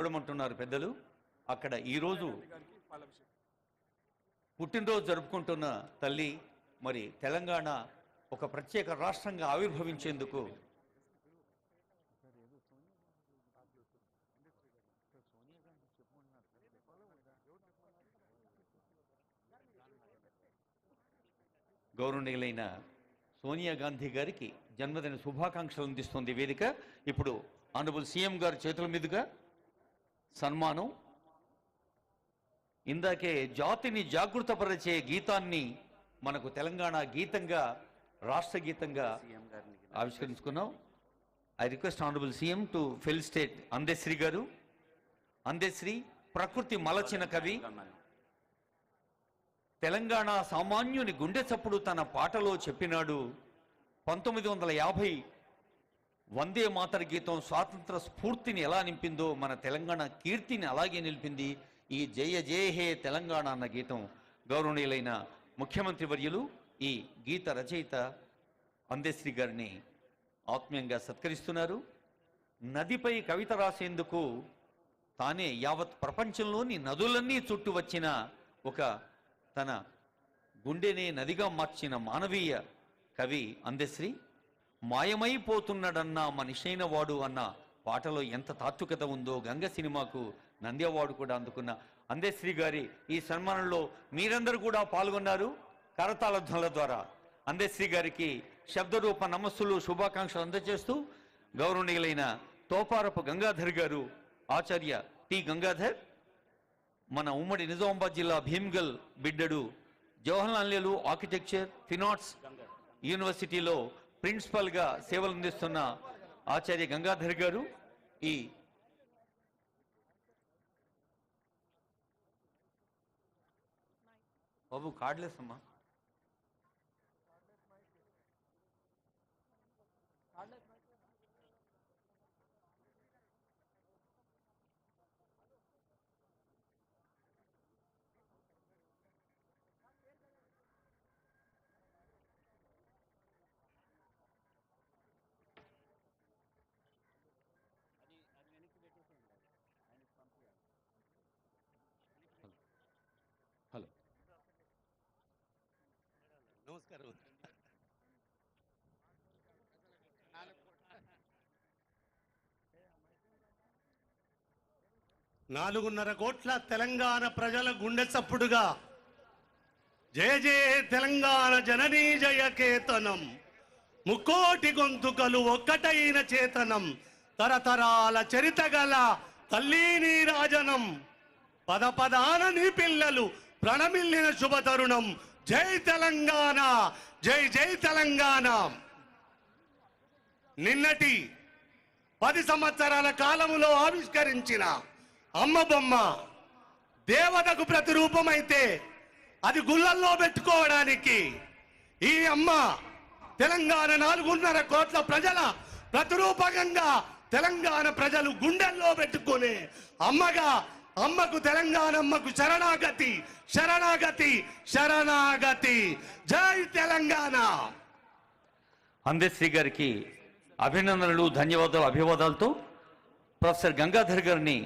చూడమంటున్నారు పెద్దలు. అక్కడ ఈరోజు పుట్టినరోజు జరుపుకుంటున్న తల్లి మరి తెలంగాణ ఒక ప్రత్యేక రాష్ట్రంగా ఆవిర్భవించేందుకు గౌరవనీయులైన సోనియా గాంధీ గారికి జన్మదిన శుభాకాంక్షలు అందిస్తుంది వేదిక. ఇప్పుడు ఆనరబుల్ సీఎం గారి చేతుల మీదుగా సన్మానం. ఇందాకే జాతిని జాగృతపరిచే గీతాన్ని మనకు తెలంగాణ గీతంగా రాష్ట్ర గీతంగా ఆవిష్కరించుకున్నాం. I request honourable CM to felicitate Andesri గారు. అందశ్రీ ప్రకృతి మలచిన కవి, తెలంగాణ సామాన్యుని గుండె చప్పుడు తన పాటలో చెప్పినాడు. 1950 వందే మాతర గీతం స్వాతంత్ర స్ఫూర్తిని ఎలా నింపిందో మన తెలంగాణ కీర్తిని అలాగే నిలిపింది ఈ జయ జయ హే తెలంగాణ అన్న గీతం. గౌరవనీయులైన ముఖ్యమంత్రి వర్యులు ఈ గీత రచయిత అందశ్రీ గారిని ఆత్మీయంగా సత్కరిస్తున్నారు. నదిపై కవిత రాసేందుకు తానే యావత్ ప్రపంచంలోని నదులన్నీ చుట్టూ వచ్చిన ఒక తన గుండెనే నదిగా మార్చిన మానవీయ కవి అందశ్రీ. మాయమైపోతున్నాడన్నా మనిషైన వాడు అన్న పాటలో ఎంత తాత్వికత ఉందో గంగ సినిమాకు నంది అవార్డు కూడా అందుకున్న అందశ్రీ గారి ఈ సన్మానంలో మీరందరూ కూడా పాల్గొన్నారు. కరతాళ ధ్వనుల ద్వారా అందశ్రీ గారికి శబ్దరూప నమస్సులు శుభాకాంక్షలు అందజేస్తూ గౌరవనీయులైన తోపారపు గంగాధర్ గారు, ఆచార్య టి గంగాధర్, మన ఉమ్మడి నిజామాబాద్ జిల్లా భీమ్గల్ బిడ్డడు, జవహర్లాల్ నెహ్రూ ఆర్కిటెక్చర్ ఫినార్ట్స్ యూనివర్సిటీలో ప్రిన్సిపల్గా సేవలు అందిస్తున్న ఆచార్య గంగాధర్ గారు, ఈ బాబు కార్డ్లెస్ అమ్మా, హలో నమస్కారం. 4.5 కోట్ల తెలంగాణ ప్రజల గుండె చప్పుడుగా జయ జయ తెలంగాణ జననీ జయ కేతనం, ముక్కోటి గొంతుకలు ఒక్కటైన చేతనం, తరతరాల చరిత గల తల్లి నీ రాజనం, పద పదాన నీ పిల్లలు ప్రణమిల్లిన శుభ తరుణం. జై తెలంగాణ, జై జై తెలంగాణ. నిన్నటి 10 సంవత్సరాల కాలములో ఆవిష్కరించిన అమ్మ బొమ్మ దేవతకు ప్రతిరూపమైతే అది గుళ్ళల్లో పెట్టుకోవడానికి ఈ అమ్మ తెలంగాణ 4.5 కోట్ల ప్రజల ప్రతిరూపకంగా తెలంగాణ ప్రజలు గుండెల్లో పెట్టుకునే అమ్మగా, అమ్మకు తెలంగాణ అమ్మకు శరణాగతి శరణాగతి శరణాగతి. జై తెలంగాణ. అందశ్రీ గారికి అభినందనలు, ధన్యవాదాలు, అభివాదాలతో ప్రొఫెసర్ గంగాధర్ గారిని